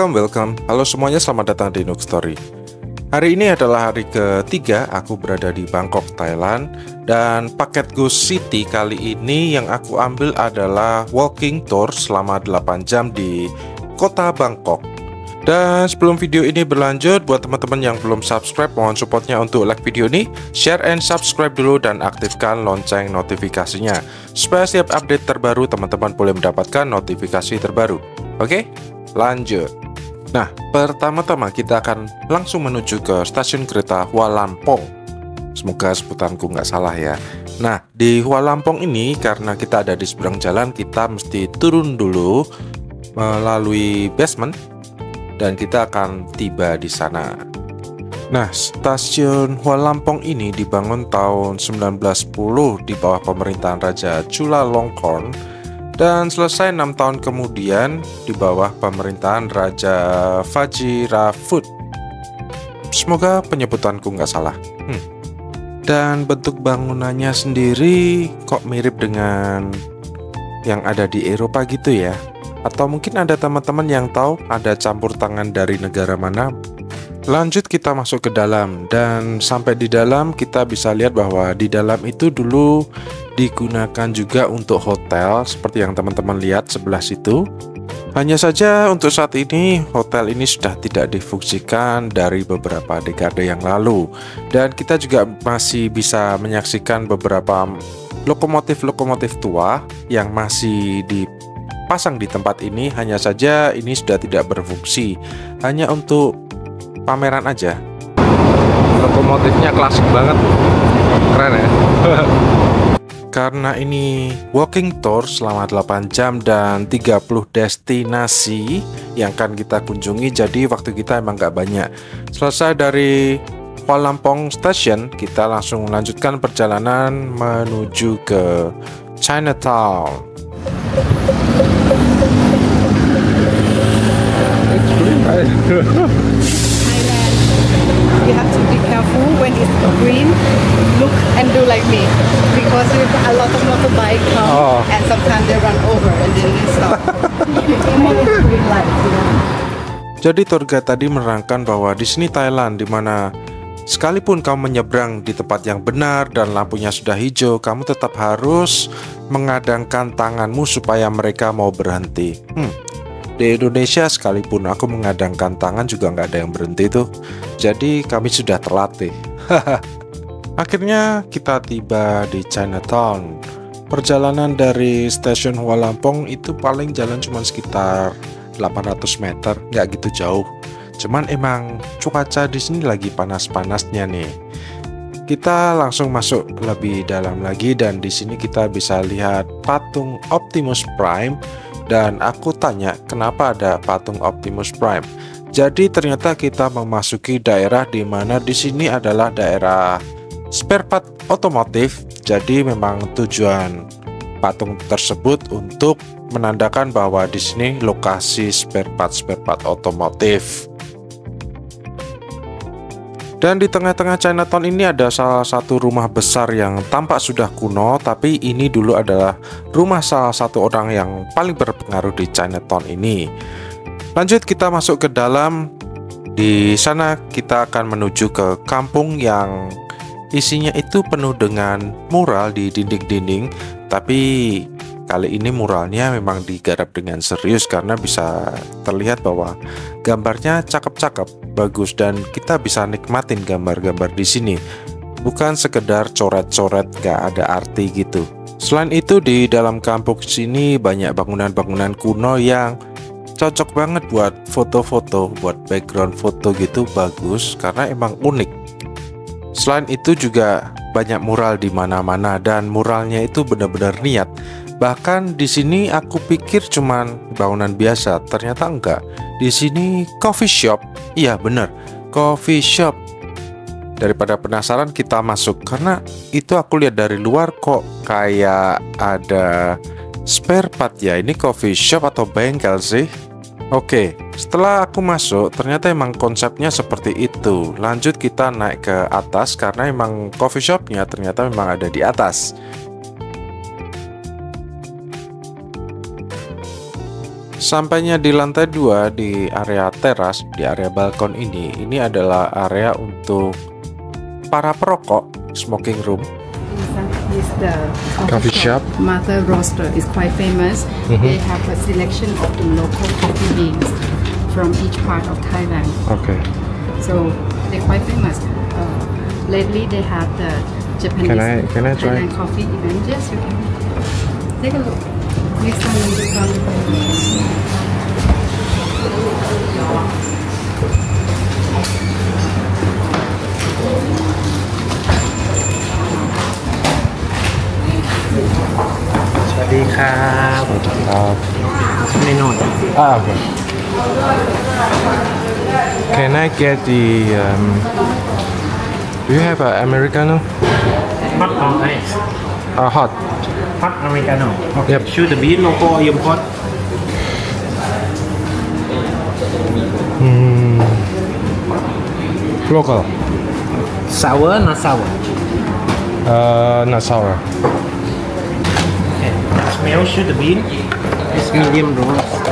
Welcome. Halo semuanya, selamat datang di Nook Story. Hari ini adalah hari ketiga aku berada di Bangkok, Thailand. Dan paket Go City kali ini yang aku ambil adalah walking tour selama 8 jam di kota Bangkok. Dan sebelum video ini berlanjut, buat teman-teman yang belum subscribe, mohon supportnya untuk like video ini, share and subscribe dulu, dan aktifkan lonceng notifikasinya supaya setiap update terbaru teman-teman boleh mendapatkan notifikasi terbaru. Oke, lanjut. Nah, pertama-tama kita akan langsung menuju ke stasiun kereta Hua Lamphong. Semoga sebutanku nggak salah ya. Nah, di Hua Lamphong ini karena kita ada di seberang jalan, kita mesti turun dulu melalui basement dan kita akan tiba di sana. Nah, stasiun Hua Lamphong ini dibangun tahun 1910 di bawah pemerintahan Raja Chulalongkorn. Dan selesai 6 tahun kemudian di bawah pemerintahan Raja Vajiraphat. Semoga penyebutanku nggak salah. Dan bentuk bangunannya sendiri kok mirip dengan yang ada di Eropa gitu ya. Atau mungkin ada teman-teman yang tahu ada campur tangan dari negara mana. Lanjut kita masuk ke dalam, dan sampai di dalam kita bisa lihat bahwa di dalam itu dulu digunakan juga untuk hotel seperti yang teman-teman lihat sebelah situ. Hanya saja untuk saat ini hotel ini sudah tidak difungsikan dari beberapa dekade yang lalu, dan kita juga masih bisa menyaksikan beberapa lokomotif-lokomotif tua yang masih dipasang di tempat ini. Hanya saja ini sudah tidak berfungsi, hanya untuk pameran aja. Lokomotifnya klasik banget, keren ya. Karena ini walking tour selama 8 jam dan 30 destinasi yang akan kita kunjungi, jadi waktu kita emang nggak banyak. Selesai dari Hua Lamphong Station, kita langsung melanjutkan perjalanan menuju ke Chinatown. You have to be careful when it's green. Look and do like me, because there's a lot of motorbike come and sometimes they run over and then they stop. Green light, you know. Jadi tour guide tadi menerangkan bahwa di sini Thailand, di mana sekalipun kamu menyeberang di tempat yang benar dan lampunya sudah hijau, kamu tetap harus mengadangkan tanganmu supaya mereka mau berhenti. Di Indonesia sekalipun aku mengadangkan tangan juga nggak ada yang berhenti tuh. Jadi kami sudah terlatih. Akhirnya kita tiba di Chinatown. Perjalanan dari stasiun Hua Lamphong itu paling jalan cuma sekitar 800 meter, nggak gitu jauh. Cuman emang cuaca di sini lagi panas-panasnya nih. Kita langsung masuk lebih dalam lagi, dan di sini kita bisa lihat patung Optimus Prime. Dan aku tanya kenapa ada patung Optimus Prime. Jadi ternyata kita memasuki daerah di mana di sini adalah daerah spare part otomotif. Jadi memang tujuan patung tersebut untuk menandakan bahwa di sini lokasi spare part otomotif. Dan di tengah-tengah Chinatown ini ada salah satu rumah besar yang tampak sudah kuno, tapi ini dulu adalah rumah salah satu orang yang paling berpengaruh di Chinatown ini. Lanjut kita masuk ke dalam. Di sana kita akan menuju ke kampung yang isinya itu penuh dengan mural di dinding-dinding, tapi kali ini muralnya memang digarap dengan serius karena bisa terlihat bahwa gambarnya cakep-cakep, bagus, dan kita bisa nikmatin gambar-gambar di sini. Bukan sekedar coret-coret gak ada arti gitu. Selain itu di dalam kampung sini banyak bangunan-bangunan kuno yang cocok banget buat foto-foto, buat background foto gitu, bagus karena emang unik. Selain itu juga banyak mural di mana-mana dan muralnya itu benar-benar niat. Bahkan di sini aku pikir cuman bangunan biasa, ternyata enggak. Di sini coffee shop. Iya bener, coffee shop. Daripada penasaran kita masuk, karena itu aku lihat dari luar kok kayak ada spare part ya. Ini coffee shop atau bengkel sih? Oke, setelah aku masuk ternyata emang konsepnya seperti itu. Lanjut kita naik ke atas karena emang coffee shopnya ternyata memang ada di atas. Sampainya di lantai 2 di area teras, di area balkon ini adalah area untuk para perokok, smoking room. This the Coffee shop. Mother Roaster is quite famous. They have a selection of the local coffee beans from each part of Thailand. Okay. So they're quite famous. Lately they have the Japanese Can I try? Thailand coffee event. Yes, you can. Take a look. Next time when you come. Okay. Can I get the do you have an Americano? Hot or ice? Hot. Hot Americano. Okay. Yep. Shoot the bean local or import? Local. Sour, not sour. Not sour. Okay. Smell, shoot the bean. It's medium roast.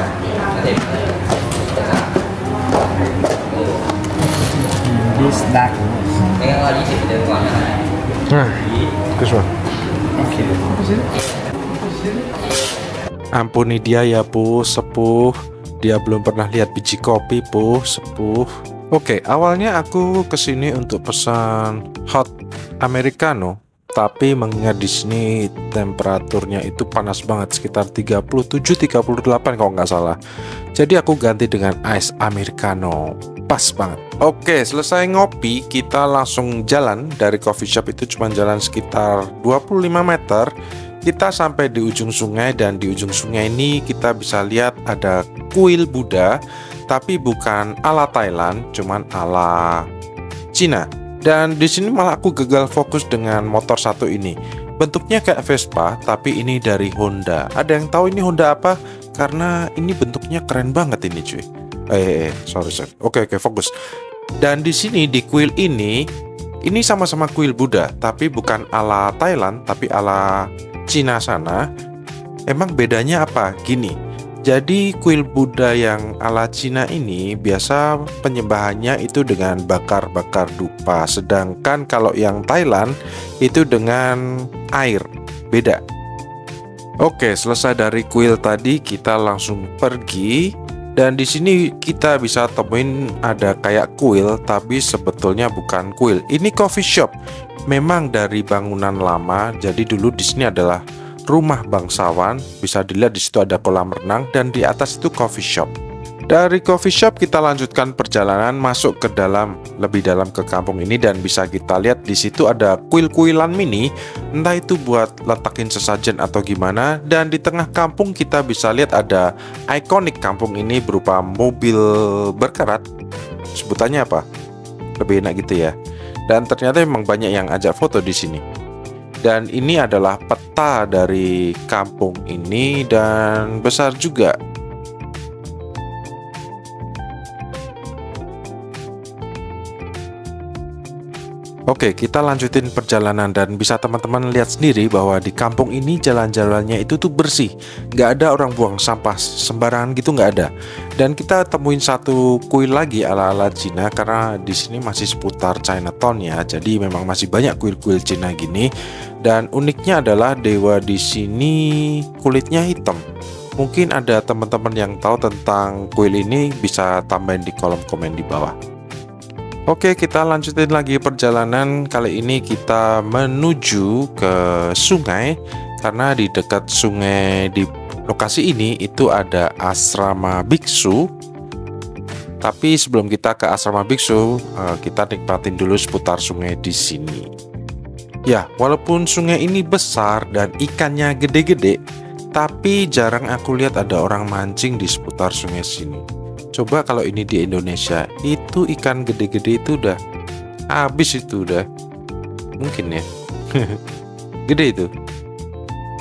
This dark roast. This one. Okay. Ampuni dia ya Bu, sepuh. Dia belum pernah lihat biji kopi Bu, sepuh. Oke, awalnya aku kesini untuk pesan hot americano, tapi mengingat di sini temperaturnya itu panas banget, sekitar 37-38 kalau nggak salah. Jadi aku ganti dengan ice americano, pas banget. Oke, selesai ngopi, kita langsung jalan dari coffee shop itu cuma jalan sekitar 25 meter. Kita sampai di ujung sungai dan di ujung sungai ini kita bisa lihat ada kuil Buddha, tapi bukan ala Thailand, cuman ala Cina. Dan di sini malah aku gagal fokus dengan motor satu ini. Bentuknya kayak Vespa, tapi ini dari Honda. Ada yang tahu ini Honda apa? Karena ini bentuknya keren banget ini cuy. Sorry. Oke, fokus. Dan di sini di kuil ini sama-sama kuil Buddha, tapi bukan ala Thailand, tapi ala Cina sana. Emang bedanya apa? Gini. Jadi kuil Buddha yang ala Cina ini biasa penyembahannya itu dengan bakar-bakar dupa, sedangkan kalau yang Thailand itu dengan air. Beda. Oke, selesai dari kuil tadi kita langsung pergi. Dan di sini kita bisa temuin ada kayak kuil, tapi sebetulnya bukan kuil. Ini coffee shop. Memang dari bangunan lama. Jadi dulu di sini adalah rumah bangsawan. Bisa dilihat di situ ada kolam renang dan di atas itu coffee shop. Dari coffee shop kita lanjutkan perjalanan masuk ke dalam, lebih dalam ke kampung ini, dan bisa kita lihat di situ ada kuil-kuilan mini, entah itu buat letakin sesajen atau gimana. Dan di tengah kampung kita bisa lihat ada ikonik kampung ini berupa mobil berkarat. Sebutannya apa? Lebih enak gitu ya. Dan ternyata memang banyak yang ajak foto di sini. Dan ini adalah peta dari kampung ini dan besar juga. Oke, kita lanjutin perjalanan dan bisa teman-teman lihat sendiri bahwa di kampung ini jalan-jalannya itu tuh bersih. Nggak ada orang buang sampah sembarangan gitu, nggak ada. Dan kita temuin satu kuil lagi ala-ala Cina karena di sini masih seputar Chinatown ya. Jadi memang masih banyak kuil-kuil Cina gini. Dan uniknya adalah dewa di sini kulitnya hitam. Mungkin ada teman-teman yang tahu tentang kuil ini bisa tambahin di kolom komen di bawah. Oke, kita lanjutin lagi perjalanan. Kali ini kita menuju ke sungai. karena di dekat sungai di lokasi ini itu ada asrama biksu. Tapi sebelum kita ke asrama biksu, kita nikmatin dulu seputar sungai di sini. Ya, walaupun sungai ini besar dan ikannya gede-gede, tapi jarang aku lihat ada orang mancing di seputar sungai sini. Coba kalau ini di Indonesia, itu ikan gede-gede itu udah habis itu udah. Mungkin ya. Gede itu.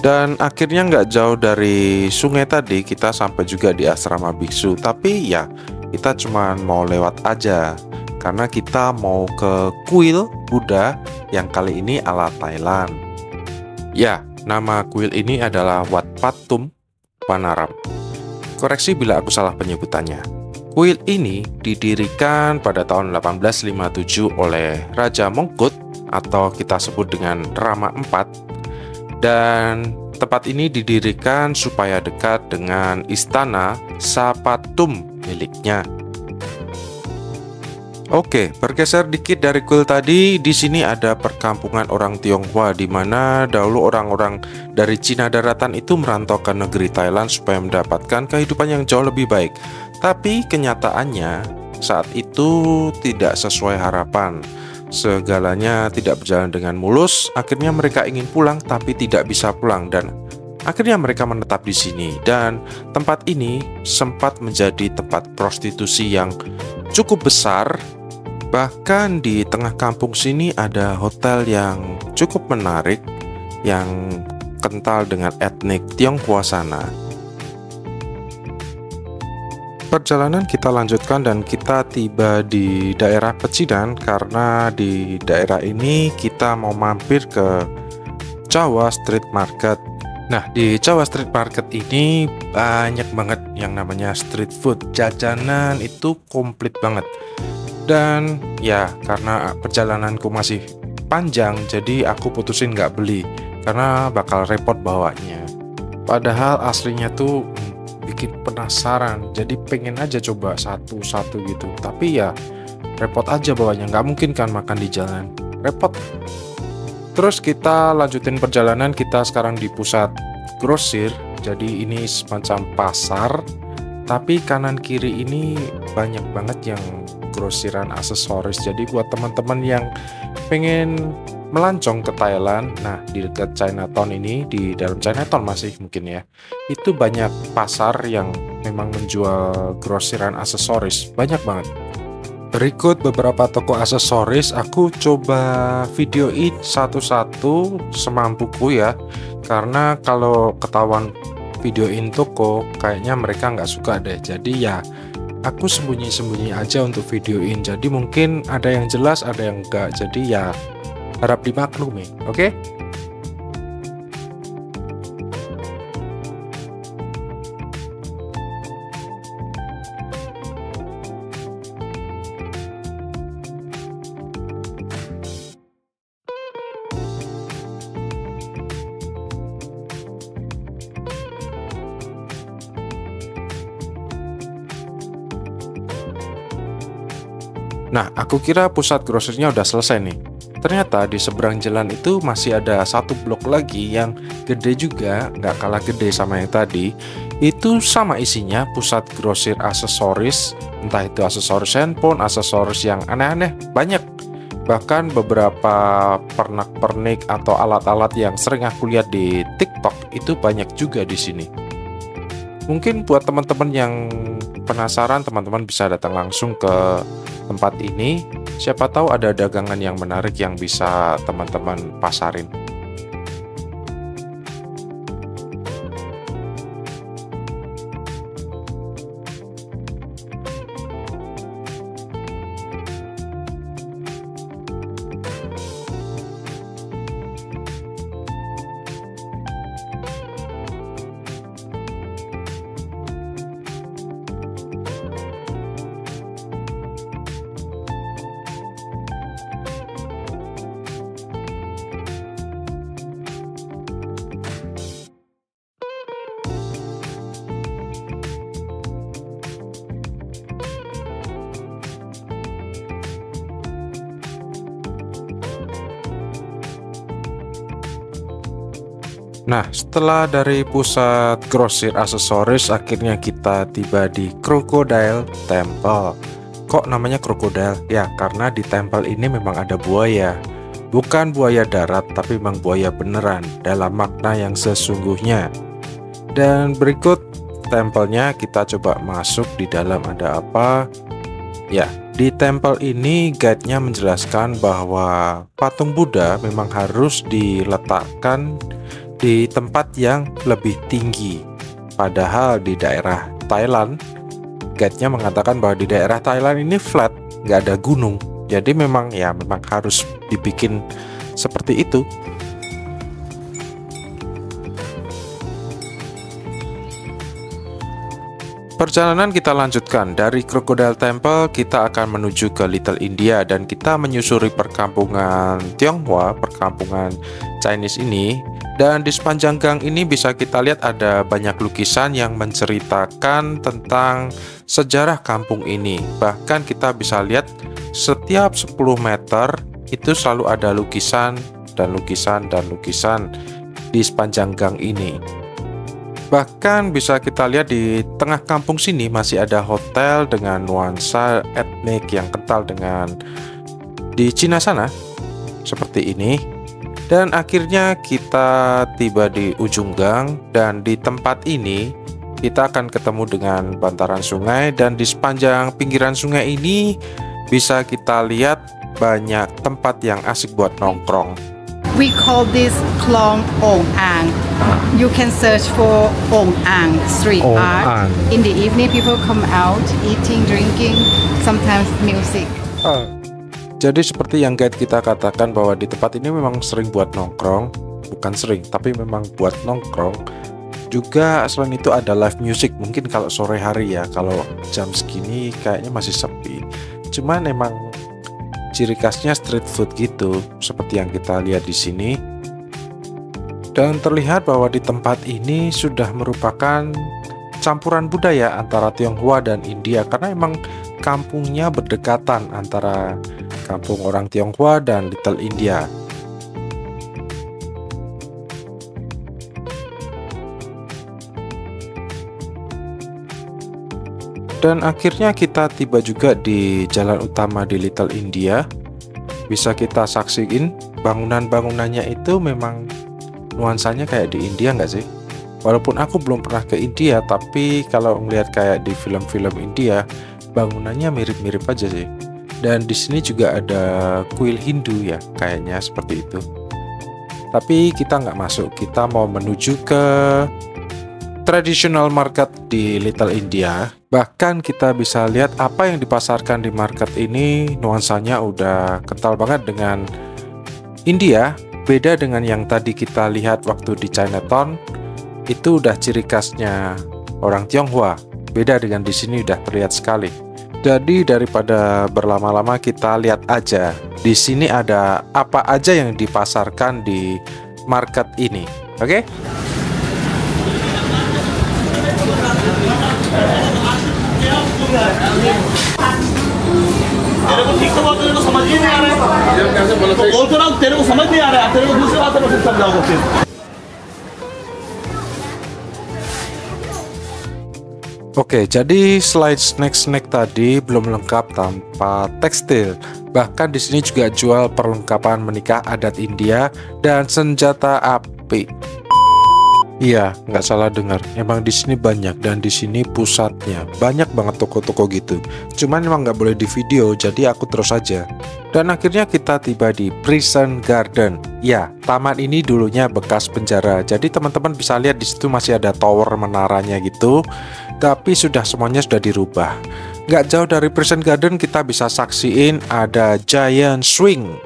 Dan akhirnya nggak jauh dari sungai tadi, kita sampai juga di asrama biksu. Tapi ya, kita cuma mau lewat aja karena kita mau ke kuil Buddha yang kali ini ala Thailand. Ya, nama kuil ini adalah Wat Patum Panaram. Koreksi bila aku salah penyebutannya. Kuil ini didirikan pada tahun 1857 oleh Raja Mongkut atau kita sebut dengan Rama IV, dan tempat ini didirikan supaya dekat dengan istana Sapatum miliknya. Oke, bergeser dikit dari kuil tadi, di sini ada perkampungan orang Tionghoa di mana dahulu orang-orang dari Cina daratan itu merantau ke negeri Thailand supaya mendapatkan kehidupan yang jauh lebih baik. Tapi kenyataannya saat itu tidak sesuai harapan. Segalanya tidak berjalan dengan mulus. Akhirnya mereka ingin pulang tapi tidak bisa pulang dan akhirnya mereka menetap di sini. Dan tempat ini sempat menjadi tempat prostitusi yang cukup besar. Bahkan di tengah kampung sini ada hotel yang cukup menarik yang kental dengan etnik Tionghoa sana. Perjalanan kita lanjutkan dan kita tiba di daerah Pecinan karena di daerah ini kita mau mampir ke Jawa Street Market. Nah, di Jawa Street Market ini banyak banget yang namanya street food. Jajanan itu komplit banget. Dan ya, karena perjalananku masih panjang, jadi aku putusin nggak beli karena bakal repot bawanya. Padahal aslinya tuh bikin penasaran, jadi pengen aja coba satu-satu gitu. Tapi ya repot aja bawanya, nggak mungkin kan makan di jalan, repot. Terus kita lanjutin perjalanan, kita sekarang di pusat grosir. Jadi ini semacam pasar, tapi kanan kiri ini banyak banget yang grosiran aksesoris. Jadi buat teman-teman yang pengen melancong ke Thailand, nah di dekat Chinatown ini, di dalam Chinatown masih mungkin ya, itu banyak pasar yang memang menjual grosiran aksesoris, banyak banget. Berikut beberapa toko aksesoris, aku coba videoin satu-satu semampuku ya, karena kalau ketahuan videoin toko kayaknya mereka nggak suka deh. Jadi ya aku sembunyi-sembunyi aja untuk videoin, jadi mungkin ada yang jelas ada yang enggak, jadi ya harap dimaklumi, oke? Nah, aku kira pusat grosirnya udah selesai nih. Ternyata di seberang jalan itu masih ada satu blok lagi yang gede juga, nggak kalah gede sama yang tadi. Itu sama isinya pusat grosir aksesoris, entah itu aksesoris handphone, aksesoris yang aneh-aneh, banyak. Bahkan beberapa pernak-pernik atau alat-alat yang sering aku lihat di TikTok itu banyak juga di sini. Mungkin buat teman-teman yang penasaran, teman-teman bisa datang langsung ke tempat ini. Siapa tahu ada dagangan yang menarik yang bisa teman-teman pasarin. Nah, setelah dari pusat grosir aksesoris, akhirnya kita tiba di Crocodile Temple. Kok namanya Crocodile? Ya, karena di temple ini memang ada buaya. Bukan buaya darat, tapi memang buaya beneran dalam makna yang sesungguhnya. Dan berikut tempelnya, kita coba masuk di dalam ada apa. Ya, di temple ini guide-nya menjelaskan bahwa patung Buddha memang harus diletakkan di tempat yang lebih tinggi. Padahal di daerah Thailand, guide-nya mengatakan bahwa di daerah Thailand ini flat, nggak ada gunung. Jadi memang harus dibikin seperti itu. Perjalanan kita lanjutkan. Dari Crocodile Temple kita akan menuju ke Little India dan kita menyusuri perkampungan Tionghoa, perkampungan Chinese ini. Dan di sepanjang gang ini bisa kita lihat ada banyak lukisan yang menceritakan tentang sejarah kampung ini. Bahkan kita bisa lihat setiap 10 meter itu selalu ada lukisan dan lukisan dan lukisan di sepanjang gang ini. Bahkan bisa kita lihat di tengah kampung sini masih ada hotel dengan nuansa etnik yang kental dengan di Cina sana, seperti ini. Dan akhirnya kita tiba di ujung gang, dan di tempat ini kita akan ketemu dengan bantaran sungai, dan di sepanjang pinggiran sungai ini bisa kita lihat banyak tempat yang asik buat nongkrong. We call this Klong Ong Ang. You can search for Ong Ang street Ong art. Ang. In the evening, people come out eating, drinking, sometimes music. Jadi seperti yang guide kita katakan bahwa di tempat ini memang sering buat nongkrong. Bukan sering, tapi memang buat nongkrong. Juga selain itu ada live music. Mungkin kalau sore hari ya, kalau jam segini kayaknya masih sepi. Cuman emang ciri khasnya street food gitu, seperti yang kita lihat di sini. Dan terlihat bahwa di tempat ini sudah merupakan campuran budaya antara Tionghoa dan India, karena emang kampungnya berdekatan antara kampung orang Tionghoa dan Little India. Dan akhirnya kita tiba juga di jalan utama di Little India. Bisa kita saksiin bangunan-bangunannya itu memang nuansanya kayak di India nggak sih? Walaupun aku belum pernah ke India, tapi kalau ngelihat kayak di film-film India, bangunannya mirip-mirip aja sih. Dan di sini juga ada kuil Hindu ya, kayaknya seperti itu. Tapi kita nggak masuk, kita mau menuju ke traditional market di Little India. Bahkan kita bisa lihat apa yang dipasarkan di market ini nuansanya udah kental banget dengan India. Beda dengan yang tadi kita lihat waktu di Chinatown, itu udah ciri khasnya orang Tionghoa. Beda dengan di sini udah terlihat sekali. Jadi daripada berlama-lama kita lihat aja di sini ada apa aja yang dipasarkan di market ini. Oke? Oke, jadi slide snack-snack tadi belum lengkap tanpa tekstil. Bahkan di sini juga jual perlengkapan menikah adat India dan senjata api. Iya, nggak salah dengar. Emang di sini banyak, dan di sini pusatnya banyak banget toko-toko gitu. Cuman emang nggak boleh di video, jadi aku terus aja. Dan akhirnya kita tiba di Prison Garden. Ya, taman ini dulunya bekas penjara. Jadi teman-teman bisa lihat di situ masih ada tower menaranya gitu. Tapi semuanya sudah dirubah. Nggak jauh dari Prison Garden kita bisa saksiin ada Giant Swing.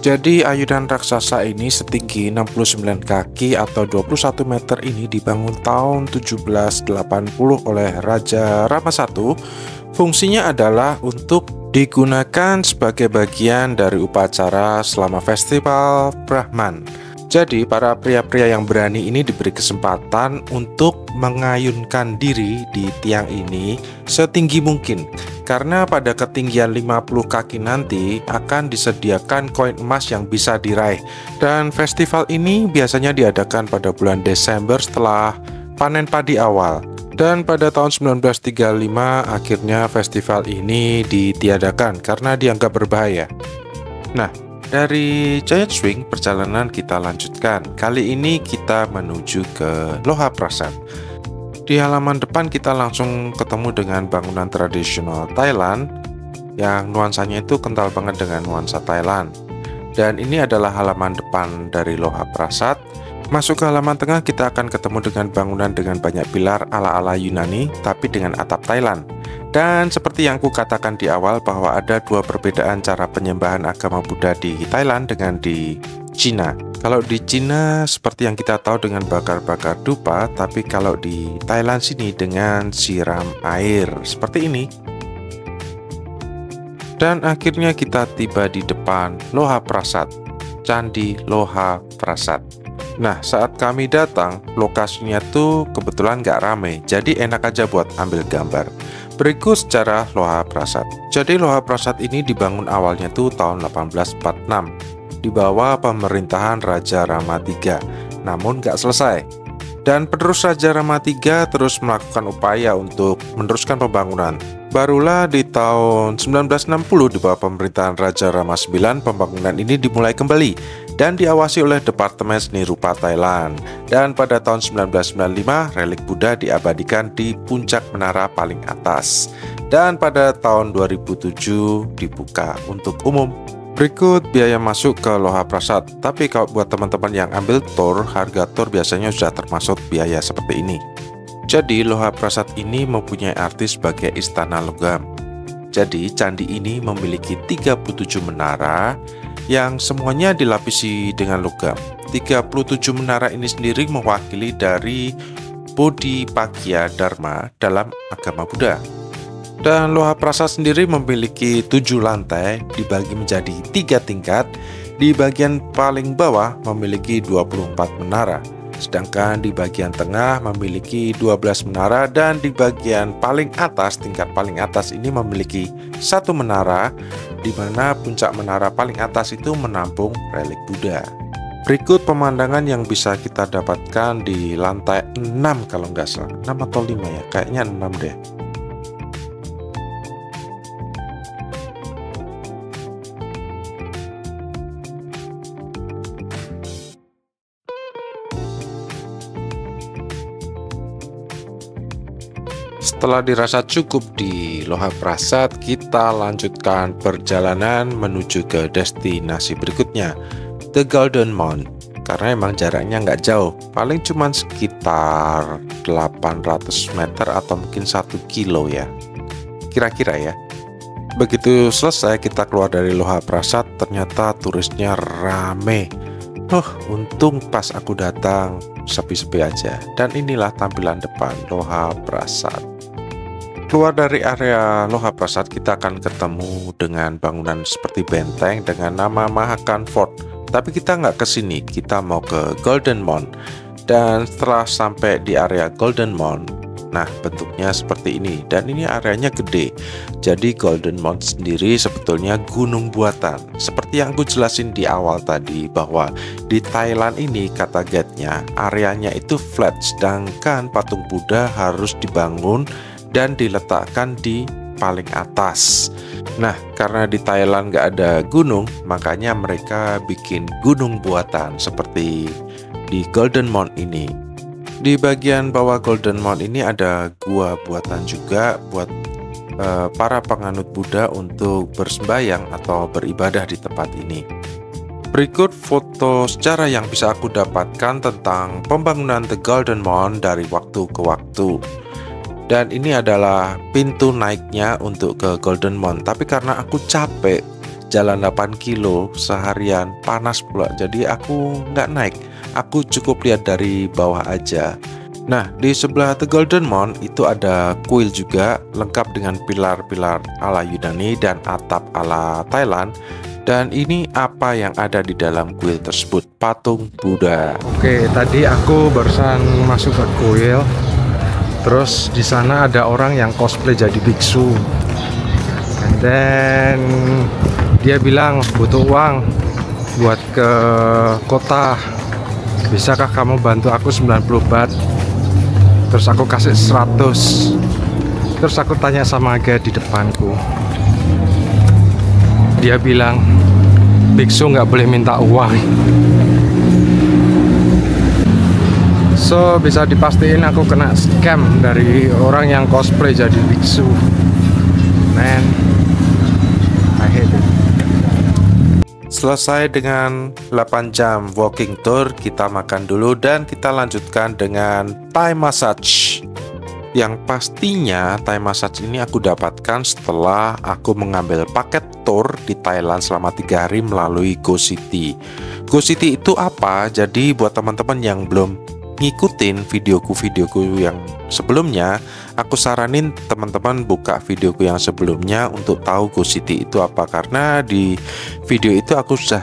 Jadi ayunan raksasa ini setinggi 69 kaki atau 21 meter ini dibangun tahun 1780 oleh Raja Rama I. Fungsinya adalah untuk digunakan sebagai bagian dari upacara selama festival Brahman. Jadi para pria-pria yang berani ini diberi kesempatan untuk mengayunkan diri di tiang ini setinggi mungkin. karena pada ketinggian 50 kaki nanti akan disediakan koin emas yang bisa diraih. Dan festival ini biasanya diadakan pada bulan Desember setelah panen padi awal. Dan pada tahun 1935 akhirnya festival ini ditiadakan karena dianggap berbahaya. Nah, dari Giant Swing perjalanan kita lanjutkan. Kali ini kita menuju ke Loha Prasat. Di halaman depan kita langsung ketemu dengan bangunan tradisional Thailand yang nuansanya itu kental banget dengan nuansa Thailand. Dan ini adalah halaman depan dari Loha Prasat. Masuk ke halaman tengah kita akan ketemu dengan bangunan dengan banyak pilar ala-ala Yunani tapi dengan atap Thailand. Dan seperti yang aku katakan di awal bahwa ada dua perbedaan cara penyembahan agama Buddha di Thailand dengan di Cina. Kalau di Cina seperti yang kita tahu dengan bakar-bakar dupa, tapi kalau di Thailand sini dengan siram air seperti ini. Dan akhirnya kita tiba di depan Loha Prasat, Candi Loha Prasat. Nah, saat kami datang, lokasinya tuh kebetulan nggak rame, jadi enak aja buat ambil gambar. Berikut sejarah Loha Prasat. Jadi Loha Prasat ini dibangun awalnya tuh tahun 1846 di bawah pemerintahan Raja Rama III, namun nggak selesai. Dan penerus Raja Rama III terus melakukan upaya untuk meneruskan pembangunan. Barulah di tahun 1960 di bawah pemerintahan Raja Rama IX pembangunan ini dimulai kembali dan diawasi oleh Departemen Seni Rupa Thailand. Dan pada tahun 1995 relik Buddha diabadikan di puncak menara paling atas. Dan pada tahun 2007 dibuka untuk umum. Berikut biaya masuk ke Loha Prasat. Tapi kalau buat teman-teman yang ambil tour, harga tour biasanya sudah termasuk biaya seperti ini. Jadi Loha Prasat ini mempunyai arti sebagai istana logam. Jadi candi ini memiliki 37 menara yang semuanya dilapisi dengan logam. 37 menara ini sendiri mewakili dari Bodhipagya Dharma dalam agama Buddha. Dan Loha Prasat sendiri memiliki 7 lantai dibagi menjadi 3 tingkat. Di bagian paling bawah memiliki 24 menara. Sedangkan di bagian tengah memiliki 12 menara dan di bagian paling atas, tingkat paling atas ini memiliki 1 menara di mana puncak menara paling atas itu menampung relik Buddha. Berikut pemandangan yang bisa kita dapatkan di lantai 6 kalau nggak salah, 6 atau 5 ya, kayaknya 6 deh. Setelah dirasa cukup di Loha Prasat, kita lanjutkan perjalanan menuju ke destinasi berikutnya, The Golden Mount. Karena emang jaraknya nggak jauh, paling cuma sekitar 800 meter atau mungkin 1 kilo ya, kira-kira ya. Begitu selesai kita keluar dari Loha Prasat, ternyata turisnya rame. Untung pas aku datang sepi-sepi aja. Dan inilah tampilan depan Loha Prasat. Keluar dari area Loha Prasat kita akan ketemu dengan bangunan seperti benteng dengan nama Mahakan Fort. Tapi kita nggak ke sini, kita mau ke Golden Mount. Dan setelah sampai di area Golden Mount, nah bentuknya seperti ini. Dan ini areanya gede. Jadi Golden Mount sendiri sebetulnya gunung buatan. Seperti yang aku jelasin di awal tadi bahwa di Thailand ini kata guide-nya areanya itu flat, sedangkan patung Buddha harus dibangun dan diletakkan di paling atas. Nah, karena di Thailand nggak ada gunung, makanya mereka bikin gunung buatan seperti di Golden Mount ini. Di bagian bawah Golden Mount ini ada gua buatan juga buat para penganut Buddha untuk bersembahyang atau beribadah di tempat ini. Berikut foto sejarah yang bisa aku dapatkan tentang pembangunan The Golden Mount dari waktu ke waktu. Dan ini adalah pintu naiknya untuk ke Golden Mount. Tapi karena aku capek jalan 8 kilo seharian, panas pula, jadi aku nggak naik. Aku cukup lihat dari bawah aja. Nah, di sebelah The Golden Mount itu ada kuil juga, lengkap dengan pilar-pilar ala Yunani dan atap ala Thailand. Dan ini apa yang ada di dalam kuil tersebut, patung Buddha. Oke, tadi aku barusan masuk ke kuil. Terus di sana ada orang yang cosplay jadi biksu. And then dia bilang butuh uang buat ke kota, bisakah kamu bantu aku 90 baht? Terus aku kasih 100. Terus aku tanya sama guide di depanku, dia bilang biksu nggak boleh minta uang. So bisa dipastiin aku kena scam dari orang yang cosplay jadi biksu. Man, I hate it. Selesai dengan 8 jam walking tour, kita makan dulu dan kita lanjutkan dengan Thai massage. Yang pastinya Thai massage ini aku dapatkan setelah aku mengambil paket tour di Thailand selama 3 hari melalui GoCity. GoCity itu apa? Jadi buat teman-teman yang belum ngikutin videoku yang sebelumnya, aku saranin teman-teman buka videoku yang sebelumnya untuk tahu GoCity itu apa. Karena di video itu aku sudah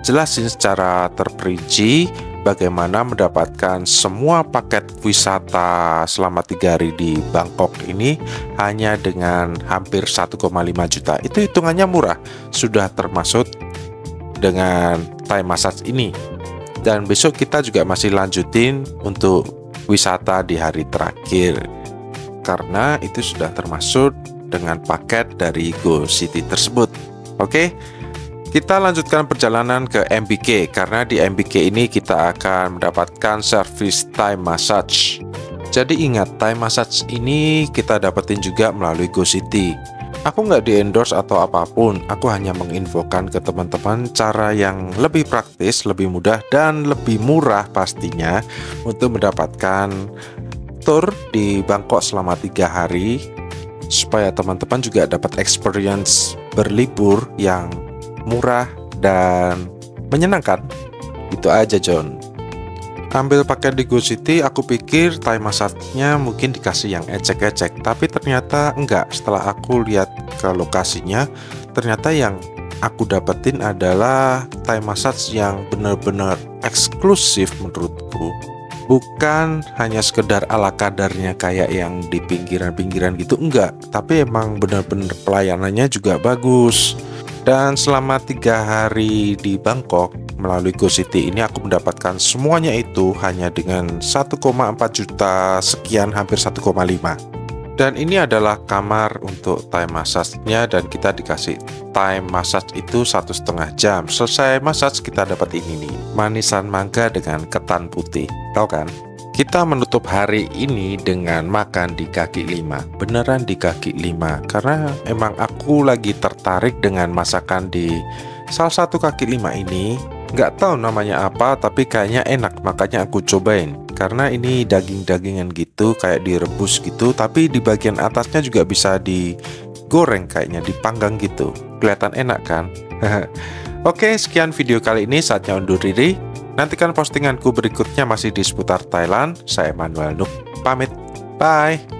jelasin secara terperinci bagaimana mendapatkan semua paket wisata selama 3 hari di Bangkok ini hanya dengan hampir 1,5 juta. Itu hitungannya murah, sudah termasuk dengan Thai massage ini. Dan besok kita juga masih lanjutin untuk wisata di hari terakhir, karena itu sudah termasuk dengan paket dari GoCity tersebut. Oke, kita lanjutkan perjalanan ke MBK, karena di MBK ini kita akan mendapatkan service Thai massage. Jadi ingat, Thai massage ini kita dapetin juga melalui GoCity. Aku nggak di-endorse atau apapun, aku hanya menginfokan ke teman-teman cara yang lebih praktis, lebih mudah, dan lebih murah pastinya untuk mendapatkan tour di Bangkok selama 3 hari, supaya teman-teman juga dapat experience berlibur yang murah dan menyenangkan. Itu aja, John. Ambil paket di GoCity, aku pikir Thai massage-nya mungkin dikasih yang ecek-ecek, tapi ternyata enggak. Setelah aku lihat ke lokasinya, ternyata yang aku dapetin adalah Thai massage yang benar-benar eksklusif menurutku. Bukan hanya sekedar ala kadarnya kayak yang di pinggiran-pinggiran gitu, enggak. Tapi emang benar-benar pelayanannya juga bagus. Dan selama 3 hari di Bangkok melalui GoCity ini aku mendapatkan semuanya itu hanya dengan 1,4 juta sekian, hampir 1,5. Dan ini adalah kamar untuk Thai massage-nya, dan kita dikasih Thai massage itu 1,5 jam. Selesai massage kita dapat ini nih, manisan mangga dengan ketan putih. Tahu kan? Kita menutup hari ini dengan makan di kaki 5. Beneran di kaki 5, karena emang aku lagi tertarik dengan masakan di salah satu kaki 5 ini. Nggak tahu namanya apa, tapi kayaknya enak, makanya aku cobain. Karena ini daging-dagingan gitu, kayak direbus gitu, tapi di bagian atasnya juga bisa digoreng, kayaknya dipanggang gitu. Kelihatan enak kan? Oke, sekian video kali ini, saatnya undur diri. Nantikan postinganku berikutnya masih di seputar Thailand. Saya Emmanuel Nuk, pamit. Bye.